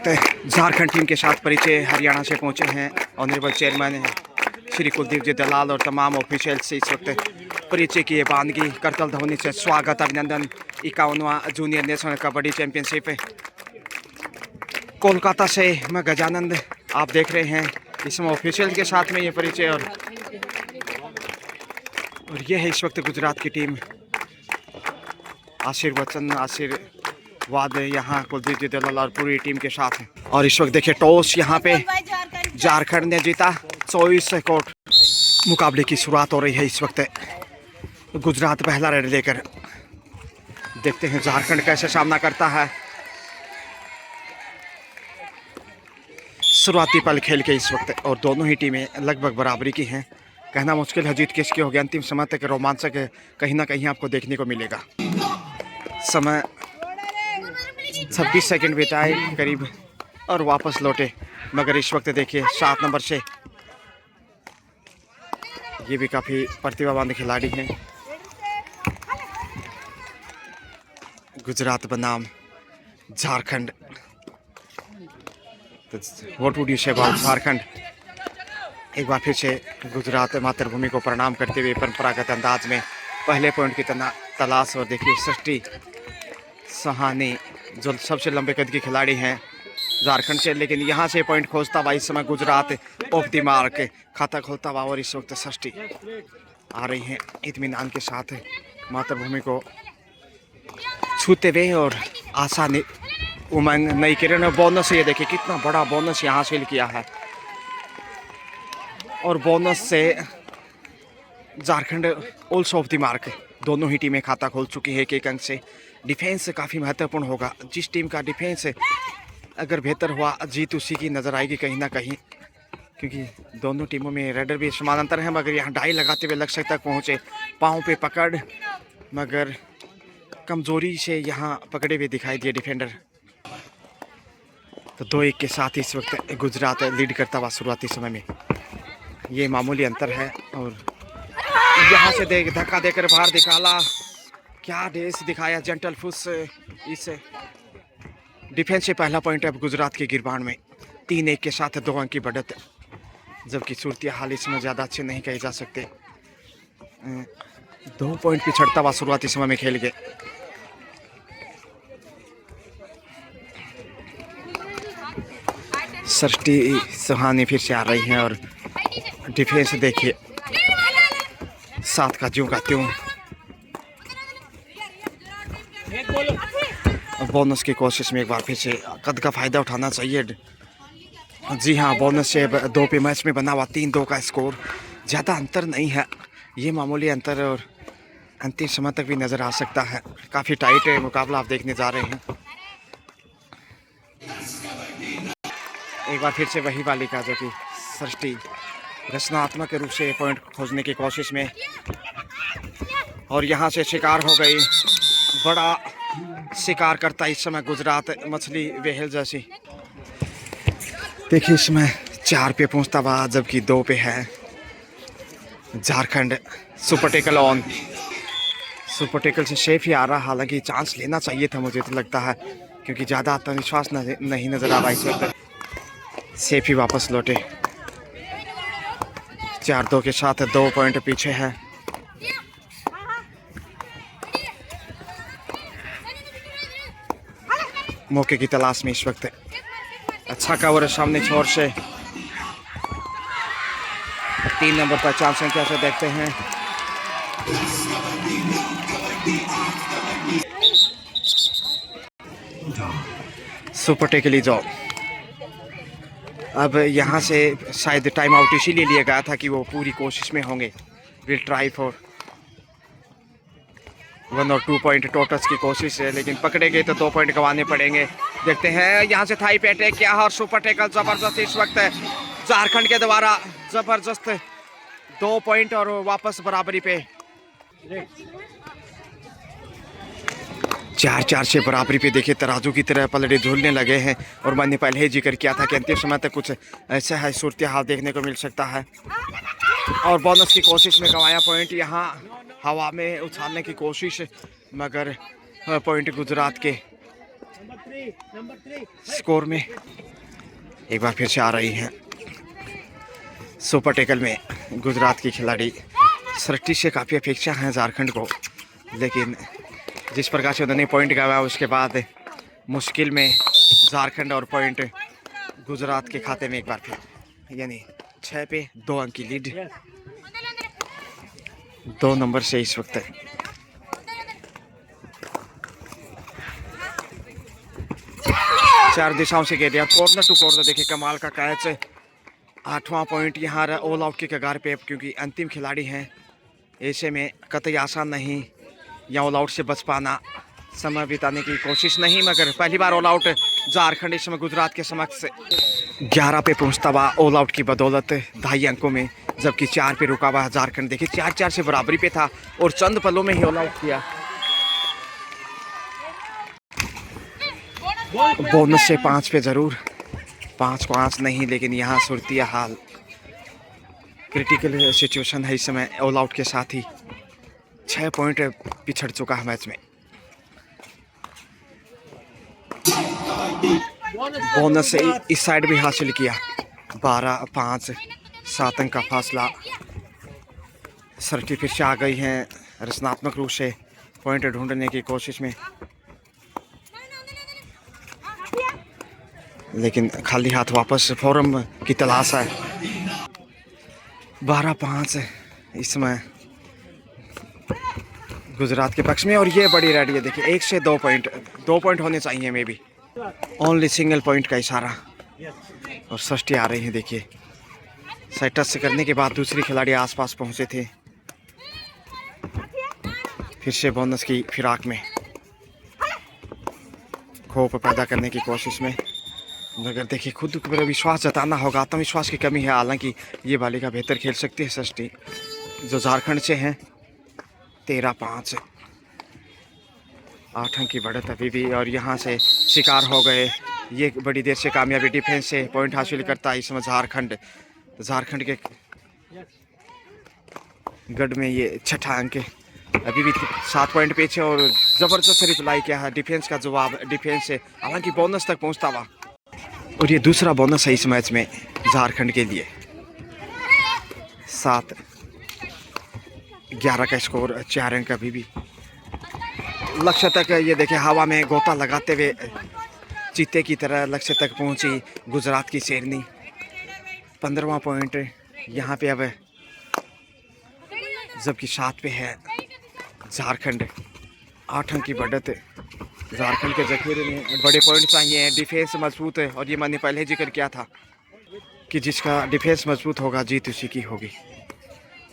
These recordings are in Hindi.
वक्त झारखंड टीम के साथ परिचय हरियाणा से पहुंचे हैं ऑनरेबल चेयरमैन श्री कुलदीप जी दलाल और तमाम ऑफिशियल से इस वक्त परिचय की बानगी करतल ध्वनि से स्वागत अभिनंदन 51वां junior national kabaddi championship Kolkata से मैं गजानंद आप देख रहे हैं इसमें ऑफिशियल के साथ में ये परिचय और ये है इस वक्त गुजरात की टीम आशीर्वाद यहाँ कुलदीप जी दलाल और पूरी टीम के साथ है। और इस वक्त देखिए टॉस यहाँ पे झारखंड ने जीता 24 कोट मुकाबले की शुरुआत हो रही है। इस वक्त गुजरात पहला रेड लेकर देखते हैं झारखंड कैसे सामना करता है। शुरुआती पल खेल के इस वक्त और दोनों ही टीमें लगभग बराबरी की हैं। कहना मुश्किल है जीत किसकी होगी। अंतिम समय तक रोमांचक कहीं ना कहीं आपको देखने को मिलेगा। समय 26 सेकंड बिताए करीब और वापस लौटे, मगर इस वक्त देखिए 7 नंबर से ये भी काफ़ी प्रतिभावान खिलाड़ी हैं। गुजरात बनाम Jharkhand, what would you say about Jharkhand. एक बार फिर से गुजरात मातृभूमि को प्रणाम करते हुए परंपरागत अंदाज में पहले पॉइंट की तलाश। और देखिए सृष्टि सहानी जो सबसे लंबे कद की खिलाड़ी हैं झारखंड से, लेकिन यहाँ से पॉइंट खोजता हुआ इस समय गुजरात ऑफ द मार्क खाता खोलता हुआ। और इस वक्त सृष्टि आ रही हैं इत्मीनान के साथ मातृभूमि को छूते हुए और आसानी उमंग नई किरण बोनस। ये देखिए कितना बड़ा बोनस यहाँ हासिल किया है और बोनस से Jharkhand also of the mark. दोनों ही टीमें खाता खोल चुकी है एक अंक से। डिफेंस काफ़ी महत्वपूर्ण होगा। जिस टीम का डिफेंस अगर बेहतर हुआ जीत उसी की नज़र आएगी कहीं ना कहीं, क्योंकि दोनों टीमों में रेडर भी समानांतर है। मगर यहाँ डाई लगाते हुए लक्ष्य तक पहुँचे, पाँव पे पकड़, मगर कमजोरी से यहाँ पकड़े हुए दिखाई दिए डिफेंडर। तो 2-1 के साथ इस वक्त गुजरात लीड करता हुआ शुरुआती समय में। ये मामूली अंतर है और यहाँ से धक्का देकर बाहर निकाला। क्या रेस दिखाया जेंटल फुस। इस डिफेंस से पहला पॉइंट अब गुजरात के गिरबान में 3-1 के साथ 2 अंक की बढ़त, जबकि सूरती हाल इसमें ज़्यादा अच्छे नहीं कहे जा सकते। 2 पॉइंट पिछड़ता हुआ शुरुआती समय में खेल गए। सृष्टि सुहानी फिर से आ रही हैं और डिफेंस देखिए साथ का ज्यों का त्यों। बोनस की कोशिश में एक बार फिर से कद का फायदा उठाना चाहिए। जी हाँ, बोनस से 2 पे मैच में बना हुआ 3-2 का स्कोर। ज़्यादा अंतर नहीं है, ये मामूली अंतर और अंतिम समय तक भी नज़र आ सकता है। काफ़ी टाइट है मुकाबला आप देखने जा रहे हैं। एक बार फिर से वही बालिका जो कि सृष्टि रचनात्मक रूप से पॉइंट खोजने की कोशिश में और यहाँ से शिकार हो गई। बड़ा शिकार करता इस समय गुजरात मछली वेहल जैसी। देखिए इसमें 4 पे पहुँचता हुआ जबकि 2 पे है Jharkhand. Super tackle on, super tackle से सेफ ही आ रहा। हालांकि चांस लेना चाहिए था मुझे तो लगता है, क्योंकि ज़्यादा आत्मविश्वास नहीं नज़र आ रहा इस वक्त। सेफ ही वापस लौटे। 4-2 के साथ 2 पॉइंट पीछे है। मौके की तलाश में इस वक्त अच्छा कवर है सामने छोर से। 3 नंबर पर चांस संख्या से देखते हैं। Super टेकली job. अब यहाँ से शायद टाइम आउट इसीलिए लिया गया था कि वो पूरी कोशिश में होंगे। विल ट्राई फॉर 1 और 2 पॉइंट टोटल्स की कोशिश है, लेकिन पकड़े गए तो 2 पॉइंट गंवाने पड़ेंगे। देखते हैं यहाँ से थाई पे अटैक किया और सुपर टेकल जबरदस्त इस वक्त झारखंड के द्वारा जबरदस्त 2 पॉइंट और वापस बराबरी पे। 4-4 से बराबरी पे देखिए तराजू की तरह पलड़े झूलने लगे हैं। और मैंने पहले ही जिक्र किया था कि अंतिम समय तक कुछ ऐसा है सूरत हाल देखने को मिल सकता है। और बोनस की कोशिश में गंवाया पॉइंट, यहाँ हवा में उछालने की कोशिश, मगर पॉइंट गुजरात के। स्कोर में एक बार फिर से आ रही हैं सुपर टेकल में गुजरात की खिलाड़ी। सृष्टि से काफ़ी अपेक्षा है झारखंड को, लेकिन जिस प्रकार से उन्होंने पॉइंट गवाया उसके बाद मुश्किल में झारखंड और पॉइंट गुजरात के खाते में एक बार फिर, यानी 6 पे 2 अंक की लीड 2 नंबर से इस वक्त। चार दिशाओं से घेर दिया, कॉर्नर टू कॉर्नर। देखिए कमाल का कैच, 8वां पॉइंट यहाँ ऑल आउट के कगार पे, क्योंकि अंतिम खिलाड़ी हैं। ऐसे में कतई आसान नहीं या ऑल आउट से बच पाना, समय बिताने की कोशिश नहीं, मगर पहली बार ऑल आउट झारखंड इस समय गुजरात के समक्ष 11 पे पहुंचता हुआ ऑल आउट की बदौलत 2.5 अंकों में, जबकि 4 पे रुका हुआ झारखंड। देखिए 4-4 से बराबरी पे था और चंद पलों में ही ऑल आउट किया। बोनस से 5 पे जरूर, 5 को आंच नहीं, लेकिन यहाँ सूरतिया हाल क्रिटिकल सिचुएशन है इस समय। ऑल आउट के साथ ही 6 पॉइंट पिछड़ चुका है मैच में। बोनस से इस साइड भी हासिल किया, 12-5 7 अंक का फासला। सृष्टि फिर से आ गई हैं रचनात्मक रूप से पॉइंट ढूंढने की कोशिश में, लेकिन खाली हाथ वापस फॉर्म की तलाश है। 12-5 इसमें गुजरात के पक्ष में, और ये बड़ी रेडी है। देखिए 1 से 2 पॉइंट होने चाहिए, may be only single point का इशारा। और सृष्टि आ रही है, देखिए साइड टच से करने के बाद दूसरी खिलाड़ी आसपास पहुंचे थे। फिर से बोनस की फिराक में खौफ पैदा करने की कोशिश में, मगर देखिए खुद पर विश्वास जताना होगा। आत्मविश्वास की कमी है, हालांकि ये बालिका बेहतर खेल सकती है सृष्टि, जो झारखंड से हैं। 13-5 8 अंक की बढ़त अभी भी, और यहाँ से शिकार हो गए। ये बड़ी देर से कामयाबी डिफेंस से पॉइंट हासिल करता है इसमें झारखंड के गढ़ में ये 6ठा अंक अभी भी 7 पॉइंट पीछे, और ज़बरदस्त रिप्लाई किया है डिफेंस का जवाब डिफेंस से, हालांकि बोनस तक पहुंचता हुआ। और ये दूसरा बोनस है इस मैच में झारखंड के लिए। 7-11 का स्कोर, 4 अंक अभी भी लक्ष्य तक। ये देखिए हवा में गोता लगाते हुए चीते की तरह लक्ष्य तक पहुंची गुजरात की शेरनी। 15वां पॉइंट यहाँ पे अब, जबकि 7 पे है झारखंड। 8 अंक की बढ़त झारखंड के जखीरे में। बड़े पॉइंट चाहिए, डिफेंस मजबूत है, और ये मैंने पहले जिक्र किया था कि जिसका डिफेंस मजबूत होगा जीत उसी की होगी,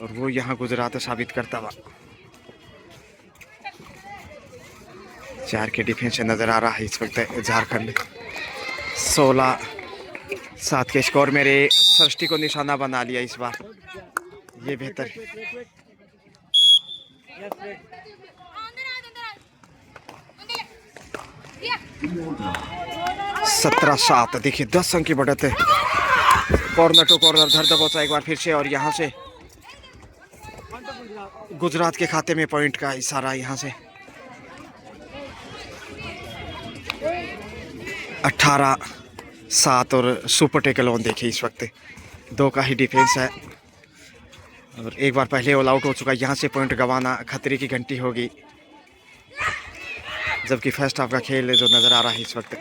और वो यहाँ गुजरात साबित करता हुआ। 4 के डिफेंस से नज़र आ रहा है इस वक्त झारखंड। 16-7 के स्कोर मेरे सृष्टि को निशाना बना लिया इस बार, ये बेहतर। 17-7 देखिए 10 अंक की बढ़त है। कॉर्नर टू कॉर्नर धर दबोचा एक बार फिर से, और यहाँ से गुजरात के खाते में पॉइंट का इशारा। यहाँ से 18-7 और सुपर टेकल ऑन देखिए इस वक्त 2 का ही डिफेंस है, और एक बार पहले ऑल आउट हो चुका है। यहाँ से पॉइंट गंवाना खतरे की घंटी होगी, जबकि फर्स्ट हाफ का खेल जो नज़र आ रहा है इस वक्त,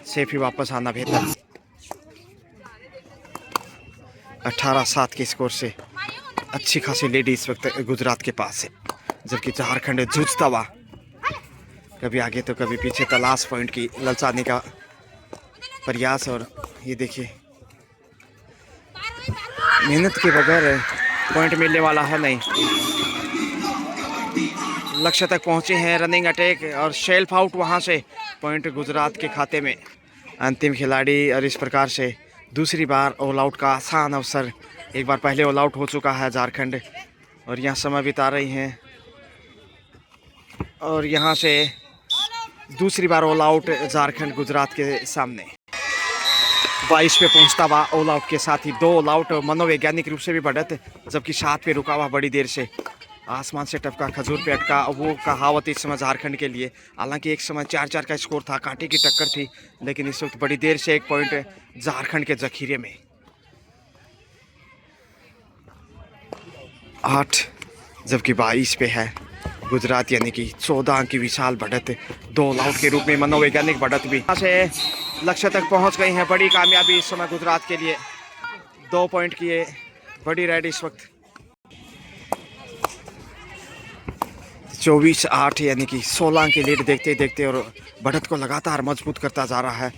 सेफ ही वापस आना बेहतर। 18-7 के स्कोर से अच्छी खासी लीड इस वक्त गुजरात के पास है, जबकि झारखंड जूझता हुआ कभी आगे तो कभी पीछे तलाश पॉइंट की ललचाने का प्रयास। और ये देखिए मेहनत के बगैर पॉइंट मिलने वाला है नहीं। लक्ष्य तक पहुंचे हैं, रनिंग अटैक और शेल्फ आउट, वहां से पॉइंट गुजरात के खाते में। अंतिम खिलाड़ी, और इस प्रकार से दूसरी बार ऑल आउट का आसान अवसर। एक बार पहले ऑल आउट हो चुका है झारखंड, और यहाँ समय बिता रही हैं, और यहाँ से दूसरी बार ऑल आउट झारखंड गुजरात के सामने। 22 पे पहुंचता हुआ ऑल आउट के साथ ही 2 ऑल आउट, मनोवैज्ञानिक रूप से भी बढ़त, जबकि 7 पे रुका हुआ बड़ी देर से। आसमान से टपका खजूर पे अटका, वो कहावत इस समय झारखंड के लिए। हालांकि एक समय 4-4 का स्कोर था, कांटे की टक्कर थी, लेकिन इस वक्त बड़ी देर से 1 पॉइंट झारखंड के जखीरे में। 8 जबकि 22 पे है गुजरात, यानी कि 14 अंक की विशाल बढ़त, 2 आउट के रूप में मनोवैज्ञानिक बढ़त भी। यहाँ से लक्ष्य तक पहुंच गई है, बड़ी कामयाबी इस समय गुजरात के लिए। 2 पॉइंट की ये बड़ी रेड इस वक्त। 24-8 यानी कि 16 अंक की लीड देखते देखते और बढ़त को लगातार मजबूत करता जा रहा है।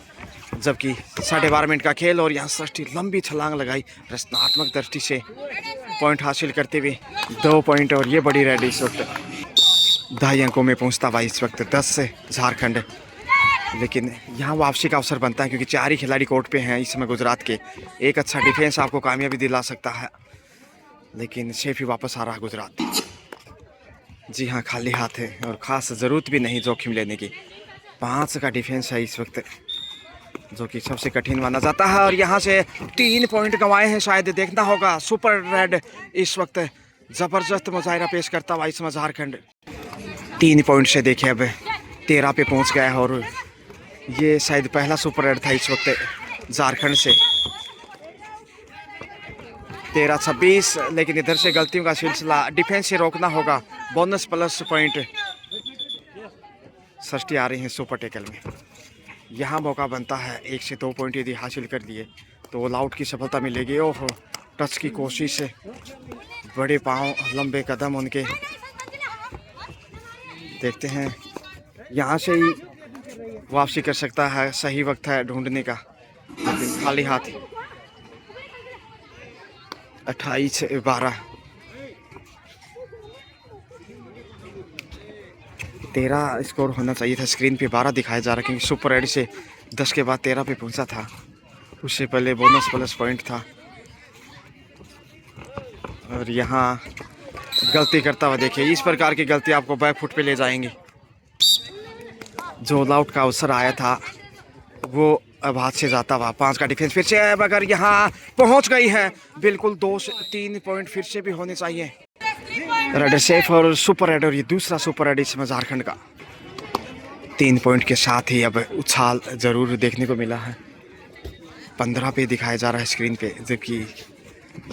जबकि 12.5 मिनट का खेल और यहाँ सृष्टि लंबी छलांग लगाई, रचनात्मक दृष्टि से पॉइंट हासिल करते हुए 2 पॉइंट, और ये बड़ी रेड इस वक्त 2.5 अंकों में पहुंचता हुआ इस वक्त 10 से झारखंड। लेकिन यहाँ वापसी का अवसर बनता है क्योंकि 4 ही खिलाड़ी कोर्ट पे हैं इस समय गुजरात के। एक अच्छा डिफेंस आपको कामयाबी दिला सकता है, लेकिन सेफ ही वापस आ रहा है गुजरात। जी हाँ, खाली हाथ है और ख़ास ज़रूरत भी नहीं जोखिम लेने की। 5 का डिफेंस है इस वक्त, जो कि सबसे कठिन माना जाता है। और यहाँ से 3 पॉइंट गंवाए हैं, शायद देखना होगा। सुपर रेड इस वक्त ज़बरदस्त मुजाहिरा पेश करता हुआ इसमें झारखंड 3 पॉइंट से देखे अब 13 पे पहुँच गया है, और ये शायद पहला सुपर रेड था इस वक्त झारखंड से। 13-26, लेकिन इधर से गलतियों का सिलसिला डिफेंस से रोकना होगा। बोनस प्लस पॉइंट सृष्टि आ रही है सुपर टेकल में। यहाँ मौका बनता है 1 से 2 पॉइंट यदि हासिल कर लिए तो ऑल आउट की सफलता मिलेगी। ओह, टच की कोशिश है, बड़े पाँव, लंबे कदम उनके। देखते हैं, यहाँ से ही वापसी कर सकता है, सही वक्त है ढूंढने का, लेकिन खाली हाथ। 28-12, 13 स्कोर होना चाहिए था। स्क्रीन पे 12 दिखाया जा रहा है क्योंकि सुपर रेड से 10 के बाद 13 पे पहुंचा था। उससे पहले बोनस प्लस पॉइंट था। और यहाँ गलती करता हुआ देखिए, इस प्रकार की गलती आपको बैक फुट पे ले जाएंगी। जो आउट का अवसर आया था वो अब हाथ से जाता हुआ। 5 का डिफेंस फिर से, मगर यहाँ पहुंच गई है। बिल्कुल 2 से 3 पॉइंट फिर से भी होने चाहिए। रेड सेफ और सुपर रेड, और ये दूसरा सुपर रेड इसमें झारखंड का। 3 पॉइंट के साथ ही अब उछाल जरूर देखने को मिला है। 15 पे दिखाया जा रहा है स्क्रीन पे, जबकि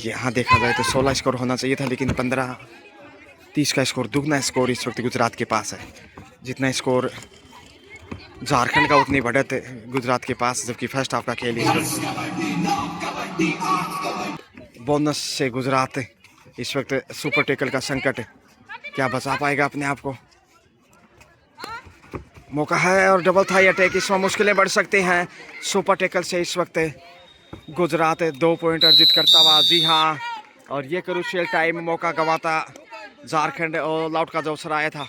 यहाँ देखा जाए तो 16 स्कोर होना चाहिए था, लेकिन 15-30 का स्कोर, दुगना स्कोर इस वक्त गुजरात के पास है। जितना स्कोर झारखंड का उतनी बढ़त गुजरात के पास। जबकि फर्स्ट हाफ का खेल इस वक्त बोनस से गुजरात इस वक्त सुपर टेकल का संकट क्या बचा पाएगा अपने आप को। मौका है और डबल थाई अटैक, इसमें मुश्किलें बढ़ सकते हैं। सुपर टेकल से इस वक्त गुजरात 2 पॉइंट अर्जित करता हुआ। जी हाँ, और ये क्रूशियल टाइम मौका गंवाता झारखंड। ऑल आउट का जो अवसर आया था,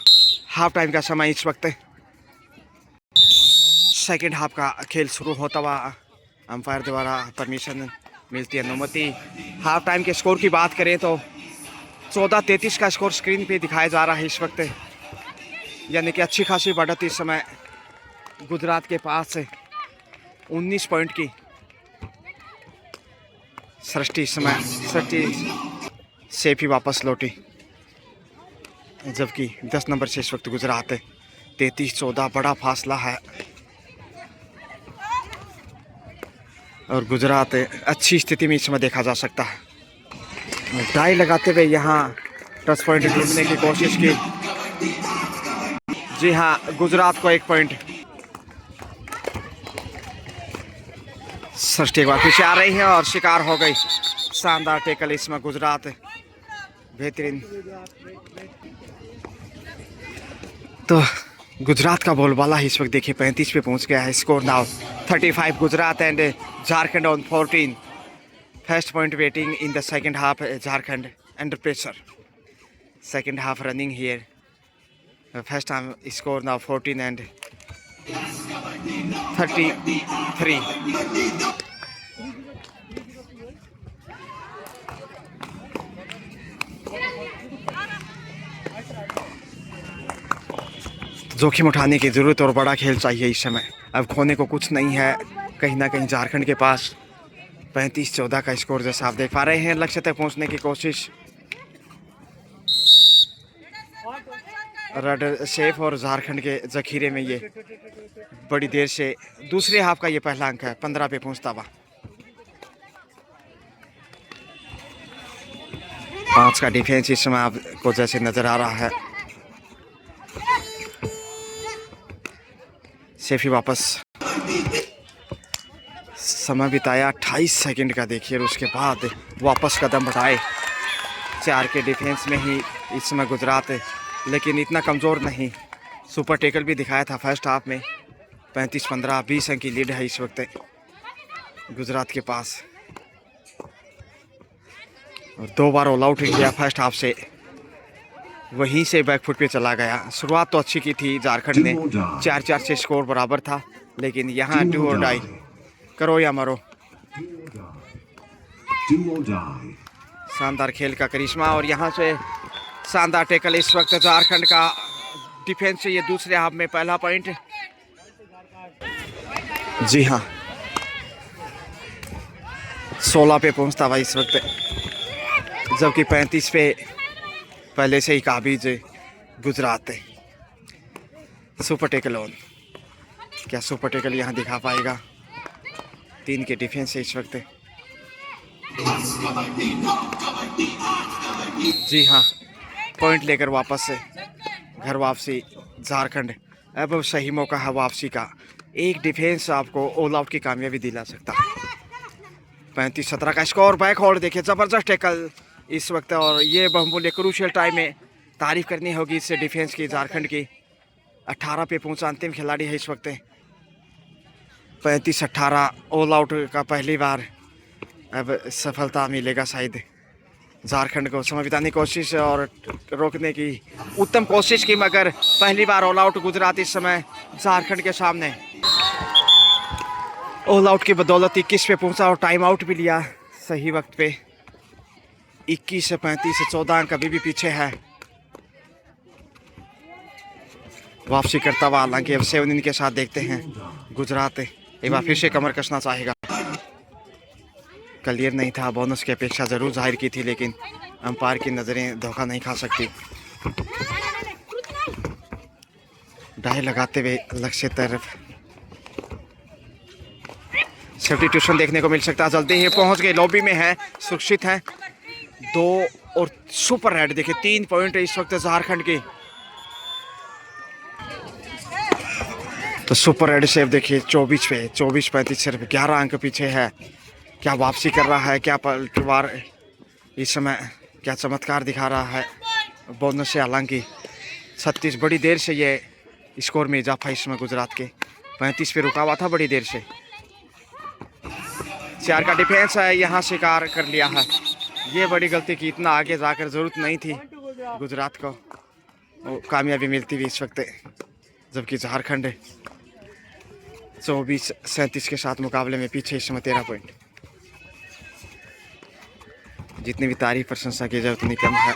हाफ टाइम का समय इस वक्त। सेकेंड हाफ का खेल शुरू होता हुआ, अंपायर द्वारा परमिशन मिलती है, अनुमति। हाफ टाइम के स्कोर की बात करें तो 14-33 का स्कोर स्क्रीन पे दिखाया जा रहा है इस वक्त, यानी कि अच्छी खासी बढ़त इस समय गुजरात के पास है। 19 पॉइंट की सृष्टि इस समय सेफ ही वापस लौटी, जबकि 10 नंबर से इस वक्त गुजरात है। 33-14 बड़ा फासला है, और गुजरात अच्छी स्थिति में इस समय देखा जा सकता है। टाई लगाते हुए यहाँ टच पॉइंट ढूंढने की कोशिश की। जी हाँ, गुजरात को 1 पॉइंट। सृष्टि एक बार पीछे आ रही है और शिकार हो गई। शानदार टेकल इसमें गुजरात, बेहतरीन। तो गुजरात का बोलबाला इस वक्त देखिए 35 पे पहुंच गया है। Score now 35 Gujarat and Jharkhand on 14। First point waiting in the second half, Jharkhand under pressure. Second half running here. First time score now 14 and 33। जोखिम उठाने की ज़रूरत और बड़ा खेल चाहिए इस समय। अब खोने को कुछ नहीं है कहीं ना कहीं झारखंड के पास। 35-14 का स्कोर जैसा आप देख पा रहे हैं। लक्ष्य तक पहुंचने की कोशिश रडर सेफ और झारखंड के जखीरे में ये बड़ी देर से दूसरे हाफ का ये पहला अंक है। 15 पे पहुंचता हुआ 5 का डिफेंस इस समय आपको जैसे नजर आ रहा है। सेफी वापस समय बिताया 28 सेकंड का देखिए और उसके बाद वापस कदम बढ़ाए। 4 के डिफेंस में ही इस समय गुजरात है, लेकिन इतना कमज़ोर नहीं। सुपर टेकल भी दिखाया था फर्स्ट हाफ में। 35-15 20 अंक की लीड है इस वक्त गुजरात के पास और 2 बार ऑल आउट किया फर्स्ट हाफ से, वहीं से बैकफुट पे चला गया। शुरुआत तो अच्छी की थी झारखंड ने, 4-4 से स्कोर बराबर था, लेकिन यहाँ डू और डाई, करो या मरो। शानदार खेल का करिश्मा और यहाँ से शानदार टेकल इस वक्त झारखंड का डिफेंस से। ये दूसरे हाफ में पहला पॉइंट। जी हाँ, 16 पे पहुंचता हुआ इस वक्त, जबकि 35 पे पहले से ही काबिज गुजरात है। सुपर टेकल ऑन, क्या सुपर टेकल यहाँ दिखा पाएगा? 3 के डिफेंस है इस वक्त। जी हाँ, पॉइंट लेकर वापस से घर वापसी झारखंड। अब सही मौका है वापसी का। एक डिफेंस आपको ऑल आउट की कामयाबी दिला सकता है। 35-17 का स्कोर। बैक होल्ड देखिए, ज़बरदस्त टेकल इस वक्त और ये बहुमूल्य क्रूशियल टाइम में तारीफ करनी होगी इससे डिफेंस की झारखंड की। 18 पे पहुंचा अंतिम खिलाड़ी है इस वक्त। 35-18 ऑल आउट का पहली बार अब सफलता मिलेगा शायद झारखंड को। समय बिताने की कोशिश और रोकने की उत्तम कोशिश की, मगर पहली बार ऑल आउट गुजरात इस समय झारखंड के सामने। ऑल आउट की बदौलत 21 पे पहुंचा और टाइम आउट भी लिया सही वक्त पे। 21 से 35 से 14 अंक अभी भी पीछे है। वापसी करता हुआ हालांकि अब 7 इन के साथ देखते हैं गुजरात एक बार फिर से कमर कसना चाहेगा। क्लियर नहीं था, बोनस की अपेक्षा जरूर जाहिर की थी, लेकिन अंपायर की नज़रें धोखा नहीं खा सकती। डाई लगाते हुए लक्ष्य तरफ सब्स्टिट्यूशन देखने को मिल सकता है। जल्दी ही पहुंच गए, लॉबी में है, सुरक्षित है। 2 और सुपर रेड देखिए, 3 पॉइंट इस वक्त झारखंड की। तो सुपर रेड सेव देखिए 24 पे 24-35 सिर्फ 11 अंक पीछे है। क्या वापसी कर रहा है, क्या पलटवार इस समय, क्या चमत्कार दिखा रहा है बोनस से। हालांकि 36 बड़ी देर से ये स्कोर में इजाफा इस समय गुजरात के। 35 पे रुका हुआ था बड़ी देर से। 4 का डिफेंस है, यहाँ शिकार कर लिया है। ये बड़ी गलती की, इतना आगे जाकर ज़रूरत नहीं थी गुजरात को कामयाबी मिलती हुई इस वक्त, जबकि झारखंड 24-37 के साथ मुकाबले में पीछे इस समय 13 पॉइंट। जितनी भी तारीफ प्रशंसा की जाए उतनी कम है।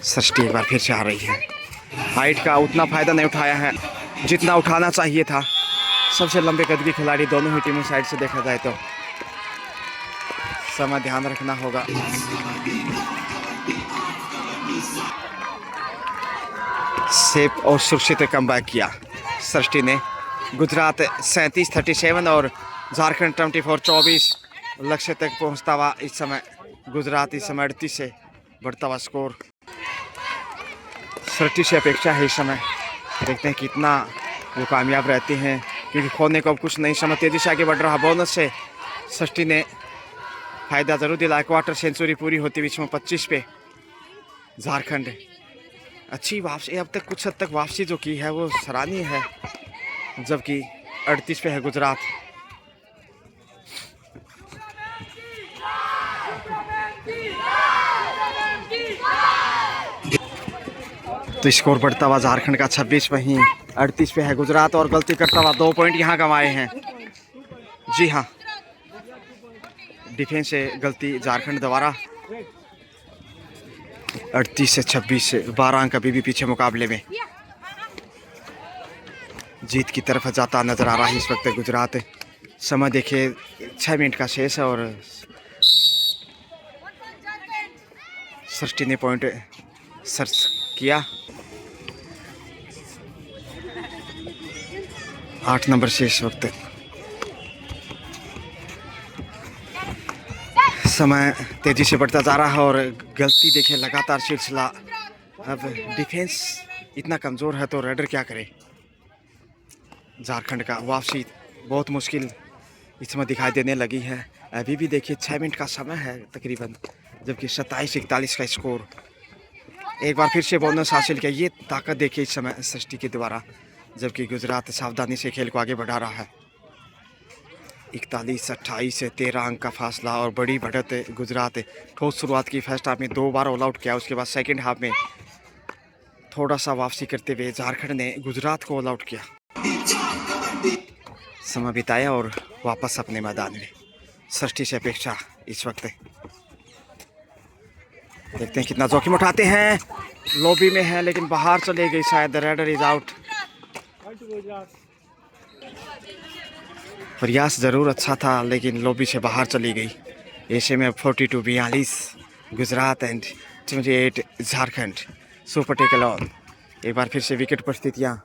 सृष्टि एक बार फिर से आ रही है। हाइट का उतना फायदा नहीं उठाया है जितना उठाना चाहिए था। सबसे लंबे कद की खिलाड़ी दोनों ही टीमों साइड से देखा जाए तो समय ध्यान रखना होगा। सेफ और सुरक्षित कमबैक किया सृष्टि ने। गुजरात 37-37 और झारखंड 24-24 लक्ष्य तक पहुंचता हुआ इस समय गुजरात इस समय 38 से बढ़ता हुआ स्कोर। सृष्टि से अपेक्षा है इस समय, देखते हैं कितना वो कामयाब रहते हैं, क्योंकि खोने को अब कुछ नहीं। समय तेजी से आगे बढ़ रहा। बोनस से सृष्टि ने फायदा जरूर दिलाया। क्वार्टर सेंचुरी पूरी होती बीच में 25 पे झारखंड। अच्छी वापसी अब तक, कुछ हद तक वापसी जो की है वो सराहनीय है, जबकि 38 पे है गुजरात। तो स्कोर बढ़ता हुआ झारखंड का 26 वहीं 38 पे है गुजरात, और गलती करता हुआ 2 पॉइंट यहाँ गंवाए हैं। जी हाँ, डिफेंस से गलती झारखंड द्वारा। 38 से 26 12 अंक अभी भी पीछे मुकाबले में। जीत की तरफ जाता नजर आ रहा है इस वक्त गुजरात। समय देखिए 6 मिनट का शेष है और सृष्टि ने पॉइंट सर्च किया। 8 नंबर से इस वक्त समय तेजी से बढ़ता जा रहा है और गलती देखे लगातार सिलसिला। अब डिफेंस इतना कमज़ोर है तो रेडर क्या करे। झारखंड का वापसी बहुत मुश्किल इसमें दिखाई देने लगी है। अभी भी देखिए 6 मिनट का समय है तकरीबन, जबकि 27-41 का स्कोर। एक बार फिर से बोनस हासिल किया। ये ताकत देखिए इस समय सृष्टि के द्वारा, जबकि गुजरात सावधानी से खेल को आगे बढ़ा रहा है। 41-28 13 अंक का फासला और बड़ी बढ़त गुजरात। ठोस शुरुआत की फर्स्ट हाफ में 2 बार ऑल आउट किया, उसके बाद सेकंड हाफ में थोड़ा सा वापसी करते हुए झारखंड ने गुजरात को ऑल आउट किया। समय बिताया और वापस अपने मैदान में। सृष्टि से अपेक्षा इस वक्त देखते हैं कितना जोखिम उठाते हैं। लॉबी में है लेकिन बाहर चले गई शायद। Raider is out. प्रयास ज़रूर अच्छा था लेकिन लॉबी से बाहर चली गई। ऐसे में 42-42 Gujarat and 28 Jharkhand. Super tackle on. एक बार फिर से विकेट परिस्थितियाँ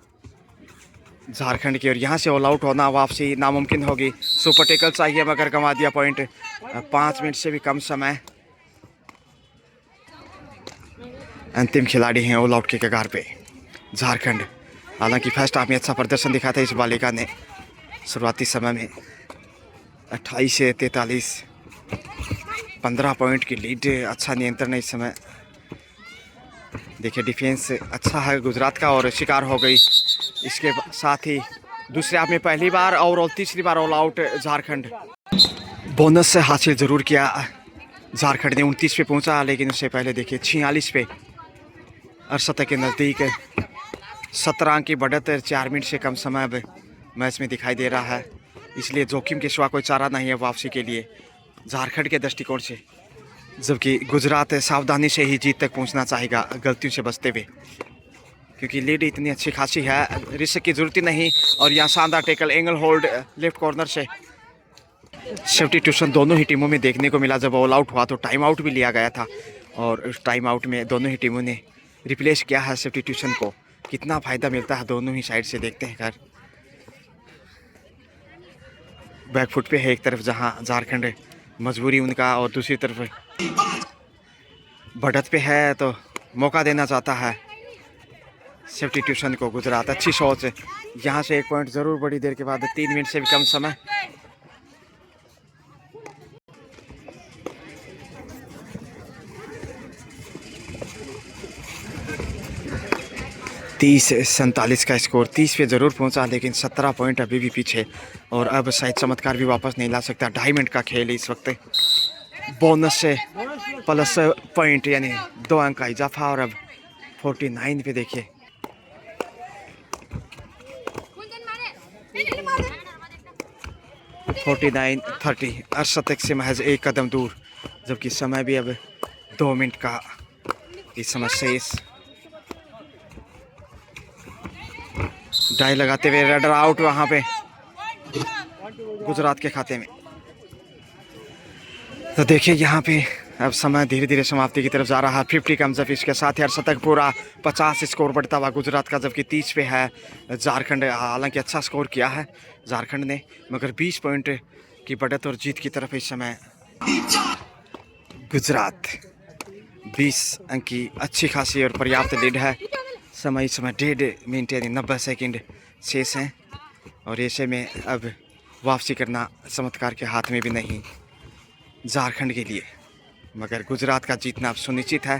झारखंड की और यहाँ से ऑल आउट होना वापसी नामुमकिन होगी। सुपर टेकल चाहिए मगर गंवा दिया पॉइंट। 5 मिनट से भी कम समय। अंतिम खिलाड़ी हैं ऑल आउट के कगार पे झारखंड। हालांकि फर्स्ट हाफ में अच्छा प्रदर्शन दिखा था इस बालिका ने। शुरुआती समय में 28-43 15 पॉइंट की लीड। अच्छा नियंत्रण है इस समय। देखिए डिफेंस अच्छा है गुजरात का और शिकार हो गई। इसके साथ ही दूसरे हाफ में पहली बार और तीसरी बार ऑल आउट झारखंड। बोनस से हासिल ज़रूर किया झारखंड ने। 29 पे पहुंचा लेकिन उससे पहले देखिए 46 पे 68 के नज़दीक 17 अंक की बढ़त। 4 मिनट से कम समय अब मैच में दिखाई दे रहा है, इसलिए जोखिम के सिवा कोई चारा नहीं है वापसी के लिए झारखंड के दृष्टिकोण से। जबकि गुजरात सावधानी से ही जीत तक पहुंचना चाहेगा गलतियों से बचते हुए, क्योंकि लीड इतनी अच्छी खासी है, रिस्क की जरूरत ही नहीं। और यहाँ शानदार tackle angle hold left corner से। सब्स्टिट्यूशन दोनों ही टीमों में देखने को मिला। जब ऑल आउट हुआ तो टाइम आउट भी लिया गया था और उस टाइम आउट में दोनों ही टीमों ने रिप्लेस किया है सब्स्टिट्यूशन को। कितना फ़ायदा मिलता है दोनों ही साइड से देखते हैं। घर बैकफुट पे है एक तरफ जहाँ झारखंड मजबूरी उनका, और दूसरी तरफ बढ़त पे है तो मौका देना चाहता है सब्स्टिट्यूशन को गुजरात। अच्छी सोच। यहाँ से 1 पॉइंट ज़रूर बड़ी देर के बाद। 3 मिनट से भी कम समय। तीस 47 का स्कोर। 30 पे ज़रूर पहुंचा लेकिन 17 पॉइंट अभी भी पीछे। और अब शायद चमत्कार भी वापस नहीं ला सकता। 2.5 मिनट का खेल इस वक्त। बोनस से प्लस पॉइंट यानी 2 अंक का इजाफा। और अब 49 पे देखिए 49-30 अर्शतक से महज 1 कदम दूर। जबकि समय भी अब 2 मिनट का इस समय शेष। डाई लगाते हुए रेडर आउट वहां पे गुजरात के खाते में। तो देखिए यहाँ पे अब समय धीरे धीरे समाप्ति की तरफ जा रहा है। 50 कम्स अप। इसके साथ ही अर्शतक पूरा 50 स्कोर बढ़ता हुआ गुजरात का, जबकि 30 पे है झारखंड। हालांकि अच्छा स्कोर किया है झारखंड ने, मगर 20 पॉइंट की बढ़त और जीत की तरफ इस समय गुजरात। 20 अंक की अच्छी खासी और पर्याप्त लीड है। समय इस समय 1.5 मिनट यानी 90 सेकंड शेष हैं और ऐसे में अब वापसी करना चमत्कार के हाथ में भी नहीं झारखंड के लिए, मगर गुजरात का जीतना अब सुनिश्चित है।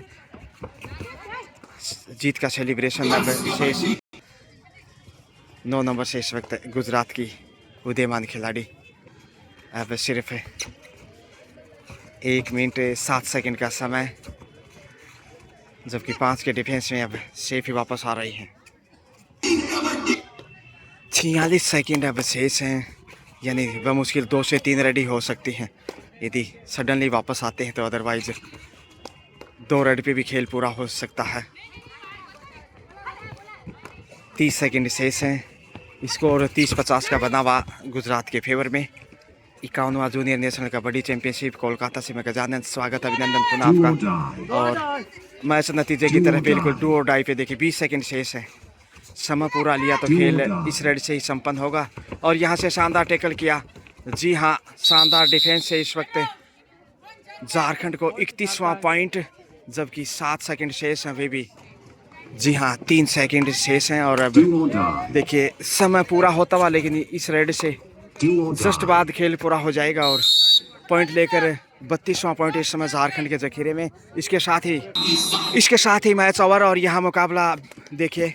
जीत का सेलिब्रेशन अब शेष 9 नंबर से इस वक्त गुजरात की उदीयमान खिलाड़ी। अब सिर्फ 1 मिनट 7 सेकंड का समय, जबकि 5 के डिफेंस में अब सेफ ही वापस आ रही हैं। 46 सेकंड अब शेष हैं, यानी बमुश्किल 2 से 3 रेडी हो सकती हैं यदि सडनली वापस आते हैं। तो अदरवाइज 2 रेड पे भी खेल पूरा हो सकता है। 30 सेकंड शेष हैं। स्कोर 30-50 का बना हुआ गुजरात के फेवर में। 51वां junior national kabaddi championship Kolkata से मैं गजानंद स्वागत अभिनंदन पुनः आपका। और मैच नतीजे की तरफ बिल्कुल डू और डाई पे देखिए 20 सेकंड शेष है। समय पूरा लिया तो खेल इस रेड से ही संपन्न होगा। और यहाँ से शानदार टैकल किया, जी हाँ शानदार डिफेंस से इस वक्त झारखंड को 31वां पॉइंट, जबकि 7 सेकंड शेष हैं अभी भी। जी हाँ 3 सेकंड शेष हैं और अब देखिए समय पूरा होता हुआ, लेकिन इस रेड से जस्ट बाद खेल पूरा हो जाएगा और पॉइंट लेकर 32वां पॉइंट इस समय झारखंड के जखीरे में। इसके साथ ही मैच ओवर। और यहाँ मुकाबला देखिए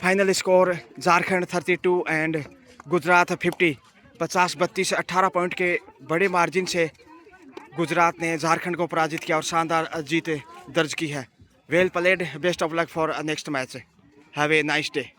final score Jharkhand 32 and Gujarat 50। 50-32 18 point के बड़े मार्जिन से गुजरात ने झारखंड को पराजित किया और शानदार जीत दर्ज की है। Well played, best of luck for next match. Have a nice day.